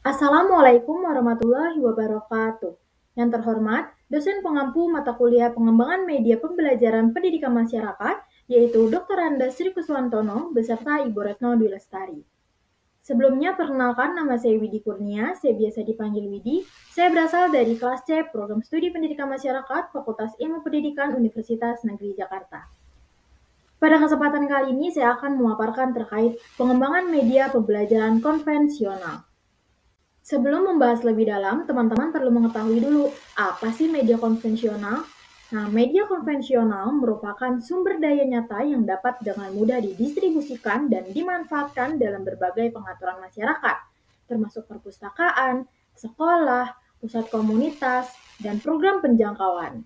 Assalamualaikum warahmatullahi wabarakatuh. Yang terhormat, dosen pengampu mata kuliah pengembangan media pembelajaran pendidikan masyarakat, yaitu Dr. Anda Sri Kuswantono beserta Ibu Retno Dwi Lestari. Sebelumnya, perkenalkan nama saya Widi Kurnia, saya biasa dipanggil Widi. Saya berasal dari kelas C Program Studi Pendidikan Masyarakat Fakultas Ilmu Pendidikan Universitas Negeri Jakarta. Pada kesempatan kali ini, saya akan memaparkan terkait pengembangan media pembelajaran konvensional. Sebelum membahas lebih dalam, teman-teman perlu mengetahui dulu, apa sih media konvensional? Nah, media konvensional merupakan sumber daya nyata yang dapat dengan mudah didistribusikan dan dimanfaatkan dalam berbagai pengaturan masyarakat, termasuk perpustakaan, sekolah, pusat komunitas, dan program penjangkauan.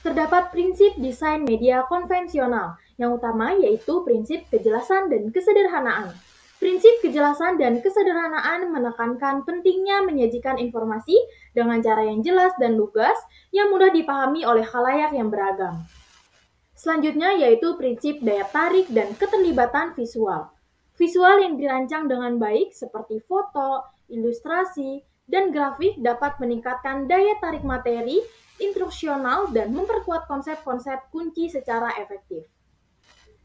Terdapat prinsip desain media konvensional. Yang utama yaitu prinsip kejelasan dan kesederhanaan. Prinsip kejelasan dan kesederhanaan menekankan pentingnya menyajikan informasi dengan cara yang jelas dan lugas yang mudah dipahami oleh khalayak yang beragam. Selanjutnya yaitu prinsip daya tarik dan keterlibatan visual. Visual yang dirancang dengan baik seperti foto, ilustrasi, dan grafik dapat meningkatkan daya tarik materi, instruksional, dan memperkuat konsep-konsep kunci secara efektif.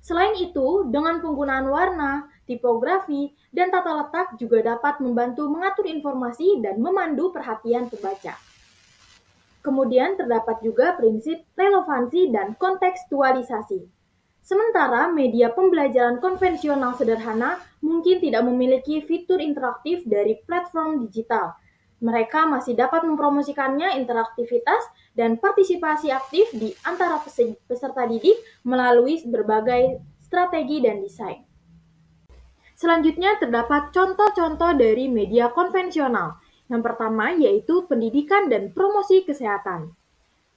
Selain itu, dengan penggunaan warna, tipografi, dan tata letak juga dapat membantu mengatur informasi dan memandu perhatian pembaca. Kemudian terdapat juga prinsip relevansi dan kontekstualisasi. Sementara media pembelajaran konvensional sederhana mungkin tidak memiliki fitur interaktif dari platform digital. Mereka masih dapat mempromosikannya interaktivitas dan partisipasi aktif di antara peserta didik melalui berbagai strategi dan desain. Selanjutnya terdapat contoh-contoh dari media konvensional. Yang pertama yaitu pendidikan dan promosi kesehatan.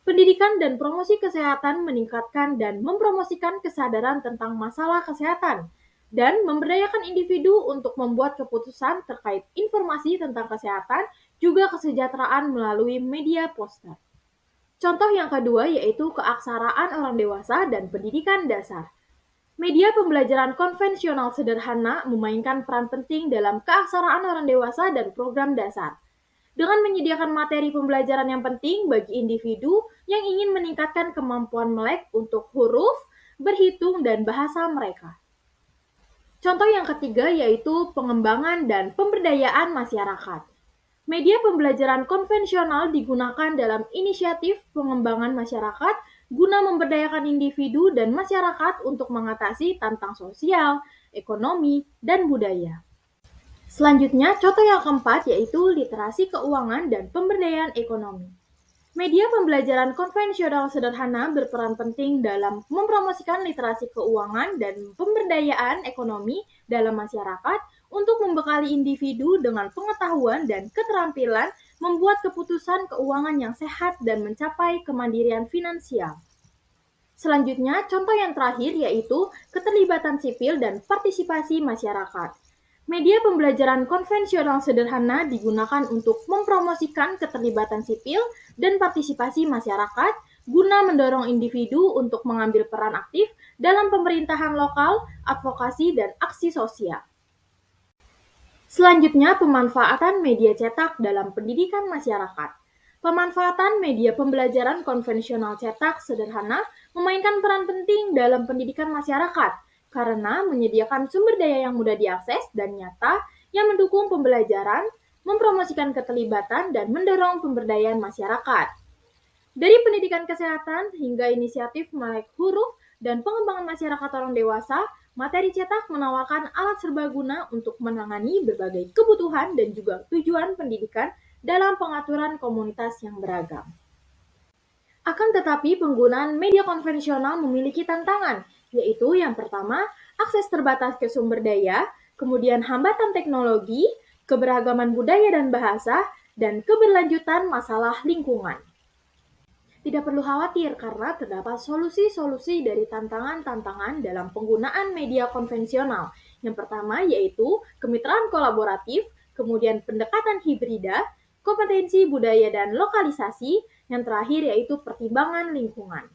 Pendidikan dan promosi kesehatan meningkatkan dan mempromosikan kesadaran tentang masalah kesehatan dan memberdayakan individu untuk membuat keputusan terkait informasi tentang kesehatan juga kesejahteraan melalui media poster. Contoh yang kedua yaitu keaksaraan orang dewasa dan pendidikan dasar. Media pembelajaran konvensional sederhana memainkan peran penting dalam keaksaraan orang dewasa dan program dasar. Dengan menyediakan materi pembelajaran yang penting bagi individu yang ingin meningkatkan kemampuan melek untuk huruf, berhitung, dan bahasa mereka. Contoh yang ketiga yaitu pengembangan dan pemberdayaan masyarakat. Media pembelajaran konvensional digunakan dalam inisiatif pengembangan masyarakat guna memberdayakan individu dan masyarakat untuk mengatasi tantangan sosial, ekonomi, dan budaya. Selanjutnya, contoh yang keempat yaitu literasi keuangan dan pemberdayaan ekonomi. Media pembelajaran konvensional sederhana berperan penting dalam mempromosikan literasi keuangan dan pemberdayaan ekonomi dalam masyarakat untuk membekali individu dengan pengetahuan dan keterampilan membuat keputusan keuangan yang sehat dan mencapai kemandirian finansial. Selanjutnya, contoh yang terakhir yaitu keterlibatan sipil dan partisipasi masyarakat. Media pembelajaran konvensional sederhana digunakan untuk mempromosikan keterlibatan sipil dan partisipasi masyarakat guna mendorong individu untuk mengambil peran aktif dalam pemerintahan lokal, advokasi, dan aksi sosial. Selanjutnya, pemanfaatan media cetak dalam pendidikan masyarakat. Pemanfaatan media pembelajaran konvensional cetak sederhana memainkan peran penting dalam pendidikan masyarakat karena menyediakan sumber daya yang mudah diakses dan nyata yang mendukung pembelajaran, mempromosikan keterlibatan, dan mendorong pemberdayaan masyarakat. Dari pendidikan kesehatan hingga inisiatif melek huruf dan pengembangan masyarakat orang dewasa, materi cetak menawarkan alat serbaguna untuk menangani berbagai kebutuhan dan juga tujuan pendidikan dalam pengaturan komunitas yang beragam. Akan tetapi penggunaan media konvensional memiliki tantangan, yaitu yang pertama, akses terbatas ke sumber daya, kemudian hambatan teknologi, keberagaman budaya dan bahasa, dan keberlanjutan masalah lingkungan. Tidak perlu khawatir karena terdapat solusi-solusi dari tantangan-tantangan dalam penggunaan media konvensional. Yang pertama yaitu kemitraan kolaboratif, kemudian pendekatan hibrida, kompetensi budaya dan lokalisasi, yang terakhir yaitu pertimbangan lingkungan.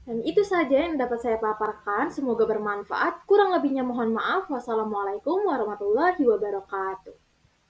Dan itu saja yang dapat saya paparkan, semoga bermanfaat. Kurang lebihnya mohon maaf. Wassalamualaikum warahmatullahi wabarakatuh.